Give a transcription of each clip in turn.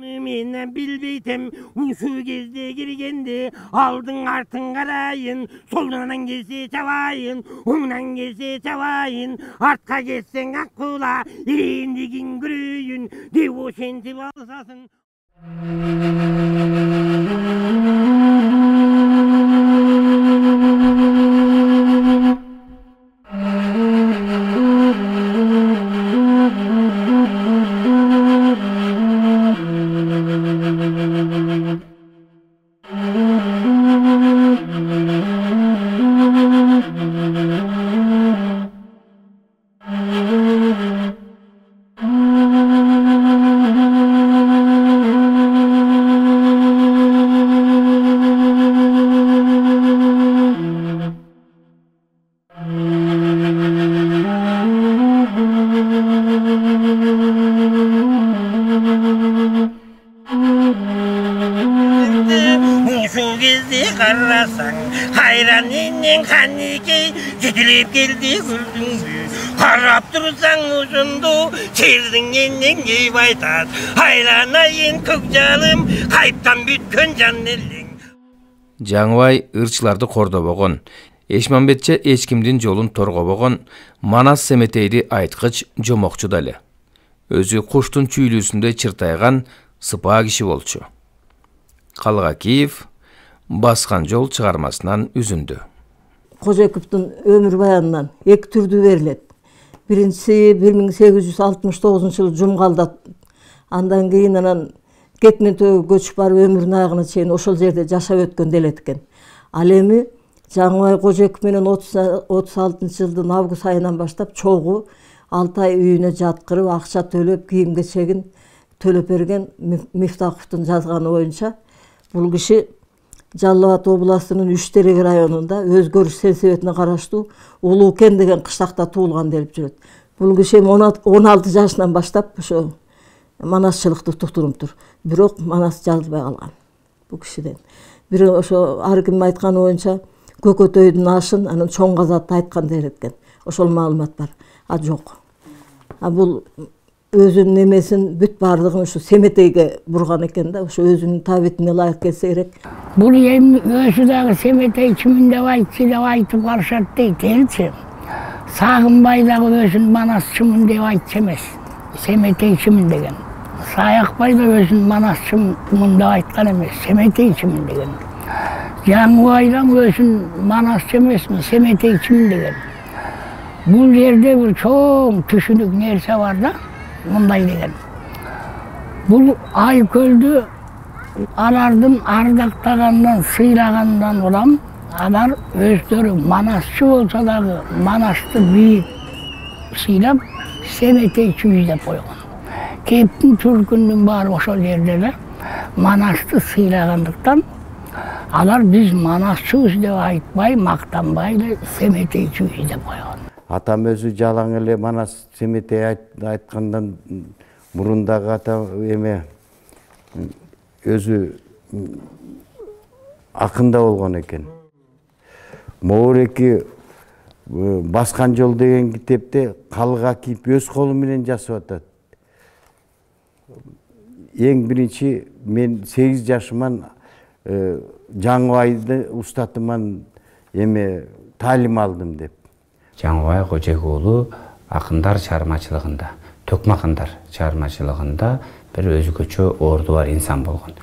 Meni bilbeytem, şu gezde girgende, aldın artın karayın, soldan gelse çavayın, ondan gelse çavayın, artka geçsen akkula, irindigin gürüyün, devo şenti balsasın. Karasan, hayraninin kaniki, güdülüp geldi gördün mü? Karap dursan uzundu, çezdin yeniden gibi baytat. Hayranayın kıkcalım, kayıptan bütkön cannelin. Жаңыбай ырчыларды кордобогон, Эшмамбетче эчкимдин жолун торгобогон, Манас Семетейди айткыч жомокчу да эле. Өзү куштун чүйлүүсүндөй чыртайган сыпаа киши болчу. Калгакиев Басқан жол чыгармасынан үзүндү. Кожоековдун өмүр баянынан эки түрдүү берилет. Биринчиси 1869-жылы Жумгалда, андан кийин анан Кетментөөгө көчүп барып өмүрүнүн аягына чейин ошол жерде жашап өткөн делет экен. Ал эми Жаңыбай Кожоеков менен 36-жылдын август айынан баштап чогуу 6 ай үйүнө жаткырып, акча төлөп, кийим кечегин төлөп берген Мифтаховдун жазганы боюнча бул киши Жалал Абад областынын Үчтерек районунда Өзгөрүш сельсоветине караштуу Улуукен деген кыштакта туулган делип жүрөт. Бул киши 16 жашынан баштап ошо манасчылыкты туктуруптур. Бирок манас жазылбай калган бул кишиден. Бир ошо ар ким айтканы боюнча Көкөтөйдүн ашын анан чоң казатты айткан делет экен. Ошол маалымат бар. Жок. Бул өзүнүн немесин бүт бардыгын ушу Семетейге бурган экен да, ошо өзүнүн табитине ылайык келсе керек. Бул эми өзү дагы Семетей чимин деп айтчы деп айтып барышат дейт элчи. Сагынбай дагы өзүн Манас чимин деп айтчу эмес. Семетей чимин деген. Саякбай да өзүн Манас чимин деп айткан эмес, Семетей чимин деген. Жаңыбай да өзүн Манас эмесми, Семетей чимин деген. Бул жерде бир чоң түшүнүк нерсе бар да. Мындай деген. Бул Айкөлдү алардын ардактагандан, сыйлагандан улам, алар өздөрү манасчы болсо дагы Манасты бийик сыйлап, Семетей чүй деп койгон. Кептин түркүнүн баары ошол жерде эле Манасты сыйлагандыктан алар биз манасчыбыз деп айтпай, мактанбай эле Семетей чүй деп койгон. Атам өзү жалаң эле Манас Семетей айткандан мурундагы ата эме өзү акында болгон экен. Моореки Баскан жол деген китепте Калгакиев өз колу менен жазып атат. Эң биринчи мен 8 жашыман Жаңыбайды устатыман эме таалим алдым деп. Жаңыбай Кожоеков уулу акындар чыгармачылыгында, төкмө акындар чыгармачылыгында бир өзгөчө орду бар инсан болгон.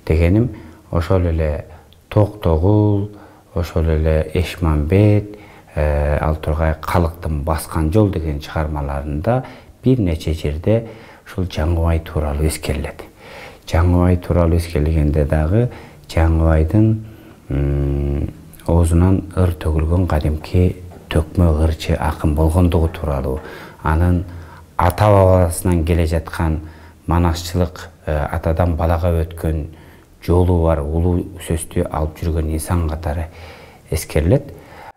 Дегеним, ошол эле Токтогул, ошол эле Эшмамбет, ал тургай Калыктын баскан жол деген чыгармаларында бир нече жерде ушул Жаңыбай тууралуу эскерилет. Жаңыбай тууралуу эскерилгенде дагы Жаңыбайдын оозунан ыр төгүлгөн кадимки төкмө ырчы акын болгондугу тууралуу, анын ата бабасынан келе жаткан манасчылык атадан балага өткөн жолу бар, улуу сөздү алып жүргөн инсан катары эскерилет.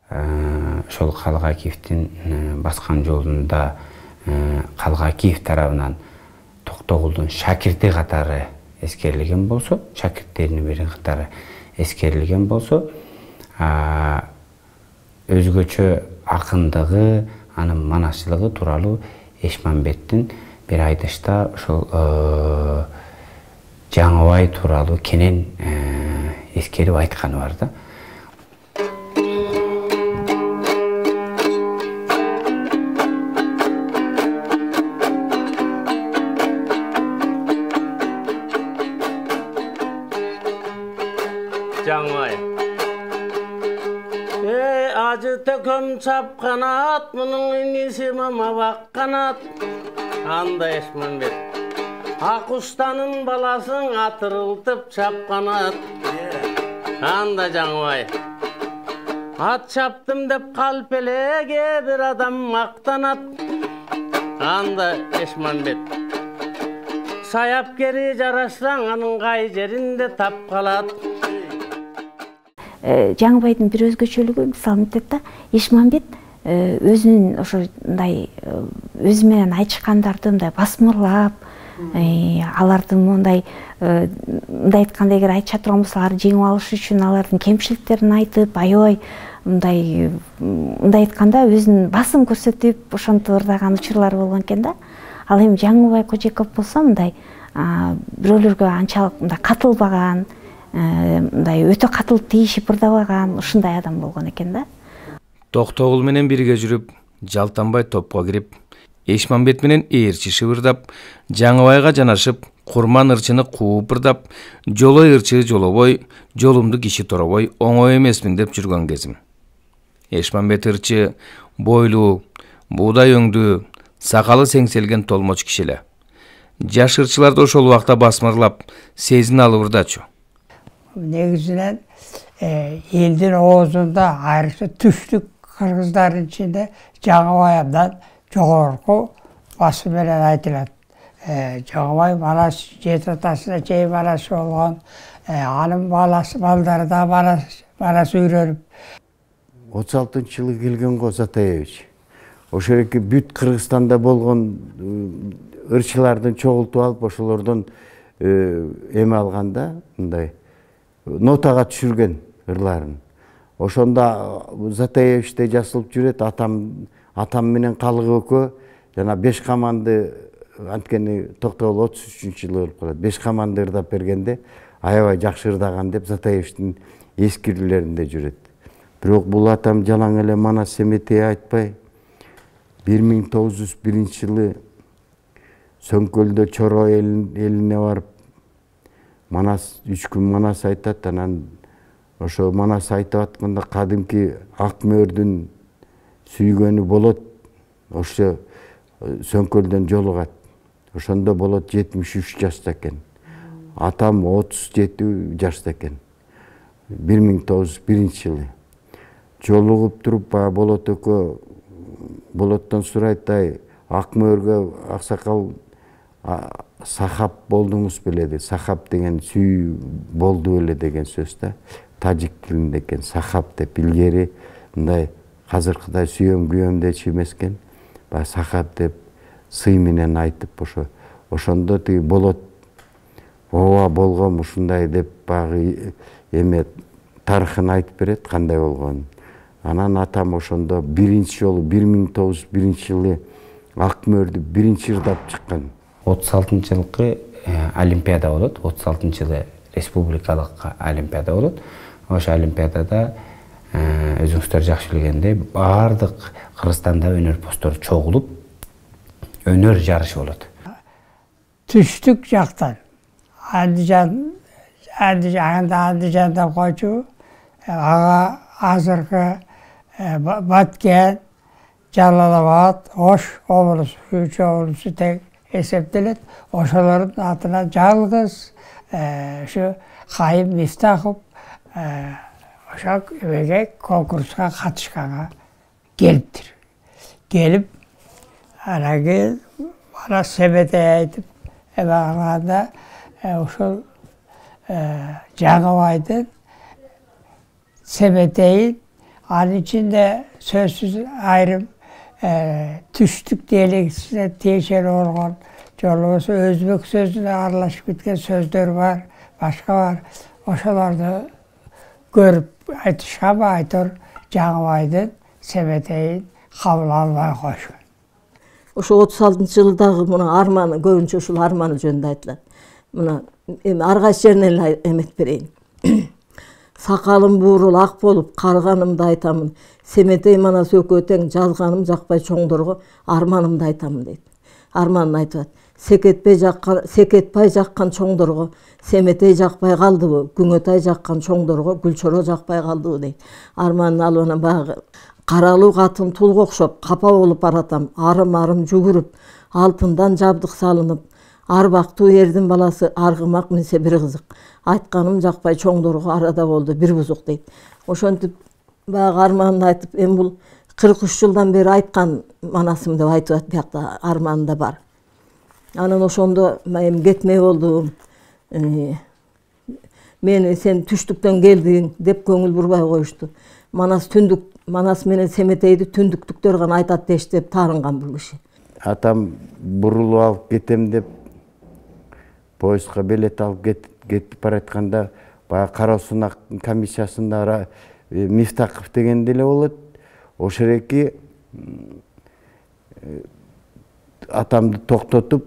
Ошол Калгакиевдин баскан жолунда Калгакиев тарабынан Токтогулдун шакирти катары эскерилген болсо, шакирттеринин бири катары эскерилген болсо, өзгөчө акындыгы, анын манасчылыгы тууралуу Эшмамбеттин бир айтышта ошол Жаңыбай тууралуу кенен эскерип айтканы бар да. Жаңыбай. Acı töküm çap kanat, bunun inisi mama bak kanat. Anda Eşmanbet. Akustanın balasın atırıltıp çap kanat. Anda Жаңыбай. At çaptım dep kalpelege bir adam maktanat. Anda Eşmanbet. Sayap geri jaraşsan anın kay жеринде tap kalat. Жаңыбайдын бир өзгөчөлүгү мисалы мектепте Эшманбет өзүнүн ошондой өзү менен айтышкандарды мындай басмырлап, аларды мындай айтканда эгер айтыша турган болсо аларды жеңип алыш үчүн алардын кемчиликтерин айтып, аябай мындай айтканда өзүнүн басым көрсөтүп ошентип ырдаган учурлары болгон экен да. Ал эми Жаңыбай Кожеков болсо мындай бирөөлөргө анчалык мындай катылбаган, мындай өтө катылып тийишип ырдабаган ушундай адам болгон экен да. Токтогул менен бирге жүрүп, жалтанбай топко кирип, Эшманбет менен ээрчи шыбырдап, Жаңыбайга жанашып, курман ырчыны кууп ырдап, жолой ырчы жолобой, жолумду киши торобой, оңой эмесмин деп жүргөн кезим. Эшманбет ырчы бойлуу, буудай өңдүү, сакалы сеңселген толмоч киши эле. Жаш ырчыларды ошол убакта басмырлап, сезин алып ырдачу. Негизинен элдин оозунда айрыкча түштүк кыргыздардын ичинде Жаңыбай абдан жогорку басым менен айтылат. Жаңыбай Манас жети атасына чейин Манас болгон, анын балдары да Манас үйрөнүп. 36-жылы келген го Затаевич. Ошо эки бүт Кыргызстанда болгон ырчылардын чогултуп алып, ошолордон эме алганда, мындай нотага түшүргөн ырларын. Ошондо Затаевичте жасылып жүрөт, атам менен Калык экөө жана беш каманды, анткени Токтогул 33-жылы болуп калат. Беш каманды ырдап бергенде аябай жакшы ырдаган деп Затаевичтин эскирүүлөрүндө жүрөт. Бирок бул атам жалаң эле Манас Семетей айтпай, 1901-жылы Сөңкөлдө Чоро элине барып, Манас 3 күн Манас айтат, анан ошо Манас айтып атканда кадимки ак мөөрдүн сүйгөнү болот, ошо Сөңкөлдөн жолугат. Ошондо болот 73 жашта экен. Атам 37 жашта экен. 1901-жылы. Жолугуп туруп болот экөө болоттон сурайт, ак мөөргө аксакал сахап болдуңуз беле, сахап деген сүй болду беле деген сөз да. Тажик тилинде экен, сахап деп илгери мындай азыркыдай сүйөм күйөм дечи эмес экен. Сахап деп сый менен айтып, ошондо тиги болот ооба болгом ушундай деп багы эме тарыхын айтып берет, кандай болгонун. Анан атам ошондо биринчи жолу 1901-жылы ак мөөрдү биринчи ырдап чыккан. 36-жылкы олимпиада болот, 36-жылы республикалык олимпиада болот. Ошо олимпиадада өзүңүздөр жакшы билгендей баардык Кыргызстанда өнөр посттор чогулуп өнөр жарышы болот. Түштүк жактан Андижанда койчу, ага азыркы Баткен, Жалалабад, Ош облусу, үч облусу тең эсептелет. Ошолордун атына жалгыз ушу Кайым Мифтахов ошо эмеге конкурска катышканга келиптир. Келип, анан кийин Манас Семетей айтып, эме алганда ошол Жаңыбайдын Семетейин, анын ичинде сөзсүз айрым түштүк диалектисине тиешелүү болгон, жолубосо өзбек сөзүнө аралашып кеткен сөздөр бар, башка бар. Ошолорду көрүп айтышканбы, айтор Жаңыбайдын Семетейин кабыл албай койушкан. Ошо 36-жылдагы мына арманы, көбүнчө ушул арманы жөнүндө айтылат. Мына ар кайсы жеринен эле эмет берейин. Сакалым буурул ак болуп карганымды айтамын. Семетей Манас экөө тең жазганым жакпай чоңдорго арманымды айтамын дейт. Арманын айтып атат. Секетпай жаккан чоңдорго Семетей жакпай калдыбы, Күңөтай жаккан чоңдорго Гүлчоро жакпай калдыбы дейт. Арманын алып анан баягы каралуу катын тулга окшоп капа болуп баратам. Арым жүгүрүп, алтындан жабдык салынып, арбактуу эрдин баласы аргымак минсе бир кызык. Айтканым жакпай чоңдорго арада болду бир бузук дейт. Ошентип баягы арманын айтып, эми бул 43 жылдан бери айткан манасым деп айтып атат, биякта арманында бар. Анан ошондо мен кетмей болдум. Мени сен түштүктөн келдиң деп көңүл бурбай коюшту. Манас менен Семетейди түндүктүктөр гана айтат дешти деп таарынган бул киши. Атам бурулуп алып кетем деп поездга билет алып кетип баратканда баягы Кара Сунак комиссиясында Мифтаков деген деле болот. Ошо эки атамды токтотуп,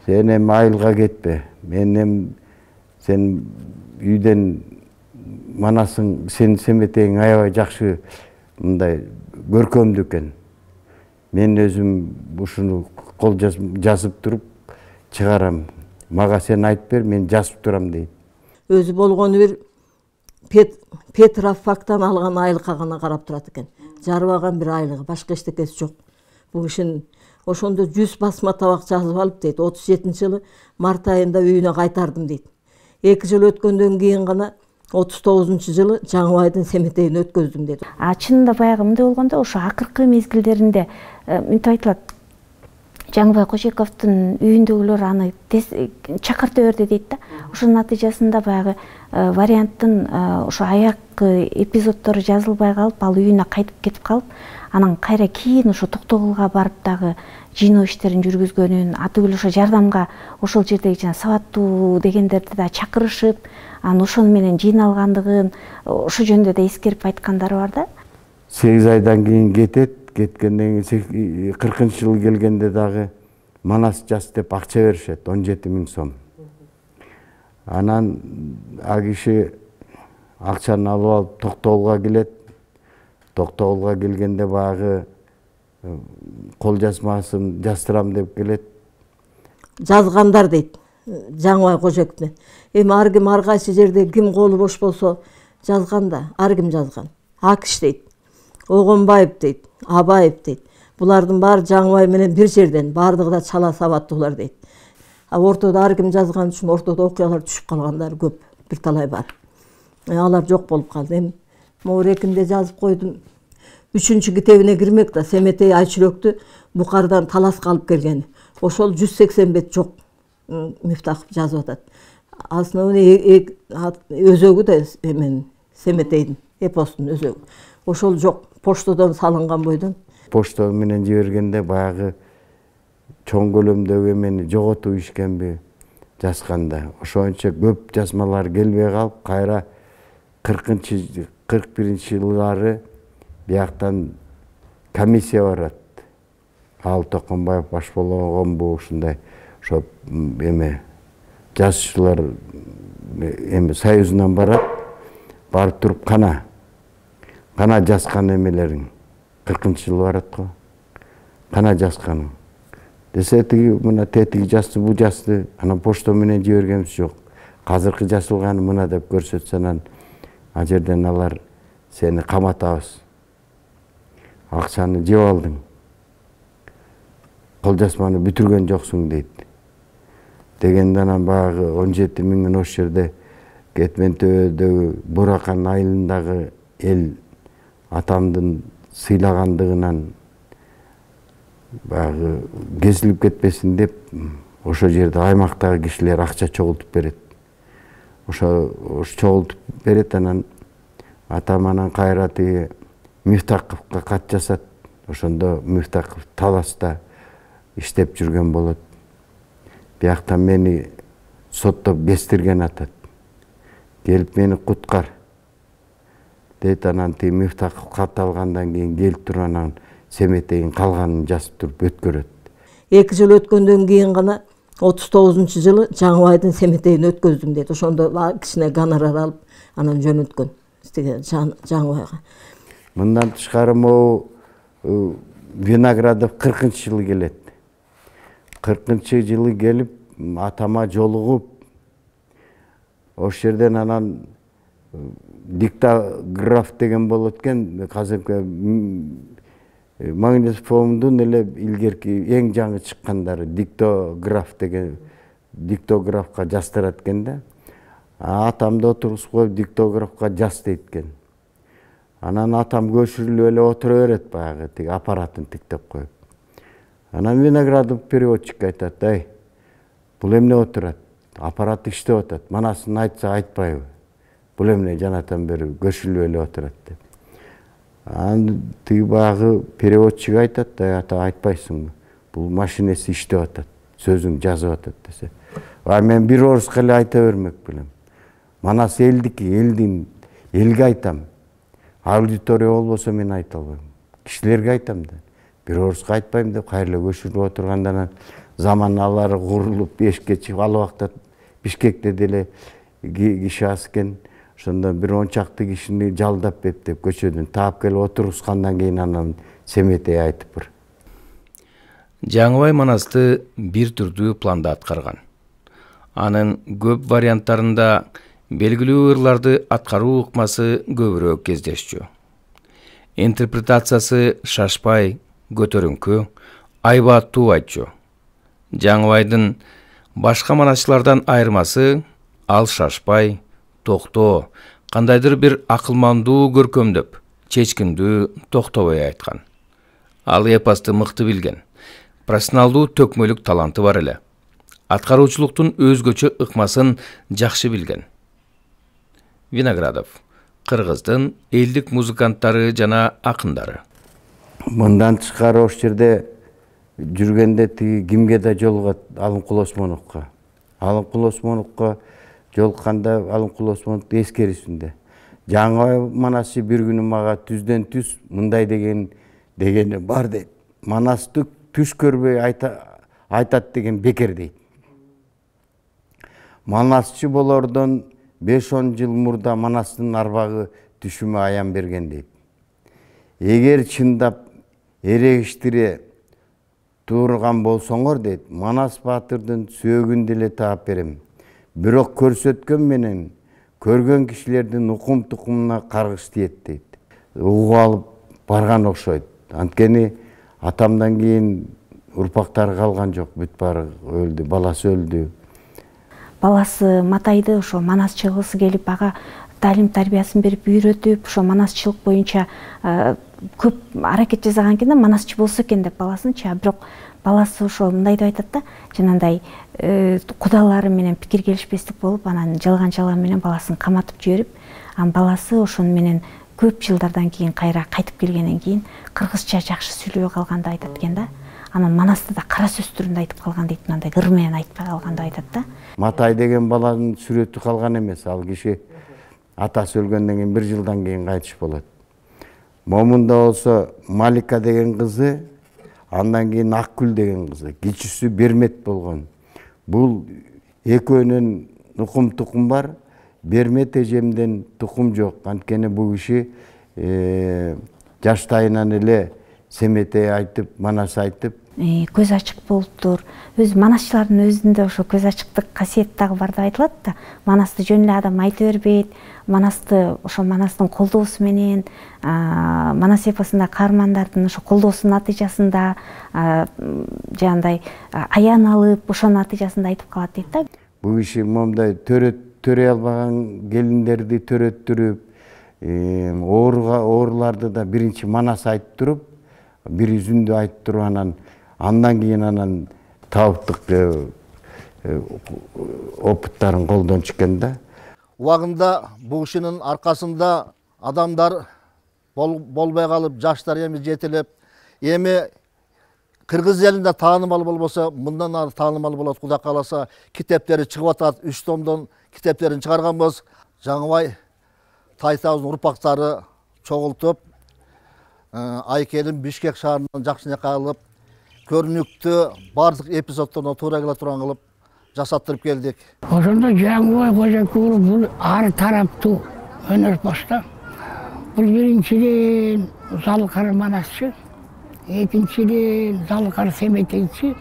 сен эми айылга кетпе, сен үйдөн Манасың, сен Семетейиң аябай жакшы мындай көркөмдүү экен. Мен өзүм ушуну кол жазып туруп чыгарам. Мага сен айтып бер, мен жазып турам дейт. Өзү болгону бир Петрофактан алган айлыкка гана карап турат экен. Жарбаган бир айлыгы, башка эчтекеси жок. Бул кишинин ошондо 100 басма табак жазып алып дейт. 37-жылы март айында үйүнө кайтардым дейт. 2 жыл өткөндөн кийин гана 39-жылы Жаңыбайдын Семетейин өткөздүм дейт. Чынында баягы мындай болгондо ошо акыркы мезгилдеринде мынтип айтылат. Жаңыбай Кожоековдун үйүндөгүлөр аны чакырта берди дейт да. Ошонун натыйжасында баягы варианттын ошо аяккы эпизоддору жазылбай калып, ал үйүнө кайтып кетип калып, анан кайра кийин ошо Токтогулга барып дагы жыйноо иштерин жүргүзгөнүн, атүгүл ошо жардамга ошол жердеги жана сабаттуу дегендерди да чакырышып, анан ошону менен жыйналгандыгын ошо жөнүндө да эскерип айткандары бар да. 8 айдан кийин кеткенден кийин 40-жылы келгенде дагы Манас жаз деп акча беришет, 17 000 сом. Анан а киши акчаны алып алып Токтогулга келет. Токтогулга келгенде баягы кол жазмасын жаздырам деп келет. Жазгандар дейт Жаңыбай Кожоековдун. Эми ар ким ар кайсы жерде ким колу бош болсо жазганда, ар ким жазган. Акиш дейт, Огонбаев дейт, Абаев дейт. Булардын баары Жаңыбай менен бир жерден, баардыгы да чала сабаттуулар дейт. Ортодо ар ким жазган үчүн ортодо окуялар түшүп калгандар көп, бир талай бар. Алар жок болуп калды. Эми Моурекинде жазып койдум. 3-чү китебине кирмек да Семетей Айчүрөктү Букардан таласка алып келгени. Ошол 180 бет жок. Мифтаков жазып атат. Основный өзөгү да эмен Семетейдин эпостун өзөгү. Ошол жок. Поштодон салынган бойдон. Почта менен жибергенде баягы чоң көлөмдөгү эмени жоготуп ишкенби жазганда. Ошончо көп жазмалар келбей калып, кайра 41-жылдары бияктан комиссия барат. Ал Токонбаев баш болгонбу ушундай ошо эме жазуучулар эми союзунан барат. Барып туруп кана жазган эмелериң 40-жылы барат го. Кана жазганың. Десе тиги мына тетиги жазды, бу жазды. Анан почта менен жибергенбиз жок. Азыркы жазылганы мына деп көрсөтсө, анан а жерден алар сени каматабыз. Акчаны жеп алдың. Кол жазманы бүтүргөн жоксуң дейт. Дегенде анан баягы 17 000 ошол жерде Кетмен-төбөдөгү Буракан айылындагы эл атамдын сыйлагандыгынан баягы кезилип кетпесин деп ошол жерде аймактагы кишилер акча чогултуп берет. Ошо чогултуп берет, анан атам анан кайра тиги Мифтаковго кат жасат. Ошондо Мифтаков таласта иштеп жүргөн болот. Бияктан мени соттоп кестирген атат. Келип мени куткар дейт. Анан тиги Мифтаков кат алгандан кийин келип туруп анан Семетейин калганын жазып туруп өткөрөт. 2 жыл өткөндөн кийин гана 39 жылы Жаңыбайдын Семетейин өткөздүм дейт. Ошондо кичине гонорар алып, анан жөнөткөн истеген Жаңыбайга. Мындан тышкары могу Виноградов 40-жылы келет. 40-жылы келип, атама жолугуп, ош жерден анан диктограф деген болот экен, азыркы магнитофондун эле илгерки эң жаңы чыккандары диктограф деген диктографка жаздырат экен да. Атамды отургузуп коюп диктографка жаз дейт экен. Анан атам көчүрүлүп эле отура берет баягы тиги аппаратын тиктеп коюп. Анан Виноградов переводчик айтат: "Ай, бул эмне отурат? Аппарат иштеп атат. Манасын айтса айтпайбы? Бул эмне жанатан бери көчүрүлүп эле отурат" деп. Анан тиги баягы переводчик айтат: "Ата, айтпайсыңбы? Бул машинеси иштеп атат. Сөзүң жазып атат" десе. Мен бир оруска эле айта бермек белем. Манас элдики, элге айтам. Аудитория болбосо мен айта албайм. Кишилерге айтам да. Бир оруска айтпайм деп кайра көчүрүп отургандан заман алары курулуп, эшикке чыгып, ал убакта Бишкекте деле киши аз экен. Ошондо бир 10 чакты кишини жалдап эптеп көчөдөн таап келип отургузгандан кийин анан Семетей айтыптыр. Жаңыбай Манасты бир түрдүү планда аткарган. Анын көп варианттарында белгилүү ырларды аткаруу ыкмасы көбүрөөк кездешчү. Интерпретациясы шашпай, көтөрүңкү, айбаттуу айтчу. Жаңыбайдын башка манасчылардан айырмасы ал шашпай, токтоо, кандайдыр бир акылмандуу көркөмдөп, чечкиндүү токтобой айткан. Ал эпосты мыкты билген. Профессионалдуу төкмөлүк таланты бар эле. Аткаруучулуктун өзгөчө ыкмасын жакшы билген. Виноградов кыргыздын элдик музыканттары жана акындары. Мындан тышкары ош жерде жүргенде тиги кимге да жолугат? Алымкул Осмоновго. Алымкул Осмоновго жолукканда Алымкул Осмонов эскерисинде: "Жаңыбай Манасчы бир күнү мага түздөн түз мындай дегени бар" дейт. "Манасты түш көрбөй айтат деген бекер" дейт. "Манасчы болордон 5-10 жыл мурда Манастын арбагы түшүмө аян берген" дейт. "Эгер чындап эрегиштире турган болсоңор" дейт, "Манас Баатырдын сөөгүн деле таап берем. Бирок көрсөткөн менен көргөн кишилердин укум тукумуна каргыш тиет" дейт. Угуп алып барган окшойт. Анткени атамдан кийин урпактары калган жок, бүт баары өлдү, баласы өлдү. Баласы Матайды ошо манасчылыгысы келип, ага талим тарбиясын берип үйрөтүп, ошо манасчылык боюнча көп аракет жасаган экен да, манасчы болсо экен деп баласынча. Бирок баласы ошо мындай деп айтат да, жанагындай кудалары менен пикир келишпестик болуп, анан жалган жалган менен баласын каматып жиберип, анан баласы ошону менен көп жылдардан кийин кайра кайтып келгенден кийин кыргызча жакшы сүйлөбөй калганда айтат экен да. Анан Манасты да кара сөз түрүндө айтып калган дейт, мындай ыр менен айтпай калганда айтат да. Матай деген баланын сүрөтү калган эмес. Ал киши атасы өлгөндөн кийин 1 жылдан кийин кайтыш болот. Момунда болсо Малика деген кызы, андан кийин Акгүл деген кызы, кичүүсү Бермет болгон. Бул экөөнүн укум тукум бар. Бермет эжемден тукум жок. Анткени бул киши жаштайынан эле Семетей айтып, Манас айтып, көз ачык болуптур. Өз манасчылардын өзүндө ошо көз ачыктык касиет дагы бар деп айтылат да. Манасты жөн эле адам айта бербейт. Манасты ошо Манастын колдоосу менен, Манас эпосунда каармандардын ошо колдоосунун натыйжасында жандай аян алып, ошонун натыйжасында айтып калат дейт да. Бул киши момундай төрөй албаган келиндерди төрөттүрүп, ооруларды да биринчи Манас айтып туруп, бир үзүндү айтып туруп, андан кийин табыттык опыттарын колдон чыккан да. Убагында бул кишинин аркасында адамдар болбой калып, жаштар эми жетилип, эми кыргыз элинде таанымал болбосо, мындан ары таанымал болот, Кудай кааласа. Китептери чыгып атат, 3 томдон китептерин чыгарганбыз. Жаңыбай тайтабыздын урпактары чогултуп, Айкелин Бишкек шаарынан жакшынакай алып, көрүнүктүү бардык эпизоддоруна туура келе турган кылып жасаттырып келдик. Ошондо Жаңыбай Кожокулов бул ар тараптуу өнөрпоштор. Бул биринчиден Залкар манасчы, экинчиден Залкар семетейчи,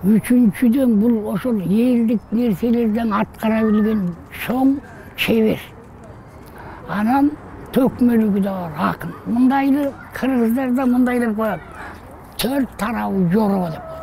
үчүнчүдөн бул ошол элдик нерселерден аткара билген чоң чебер. Анан төкмөлүгү да бар акын. Мындайды кыргыздар да мындай деп коет. 4 тарабы жоро деп.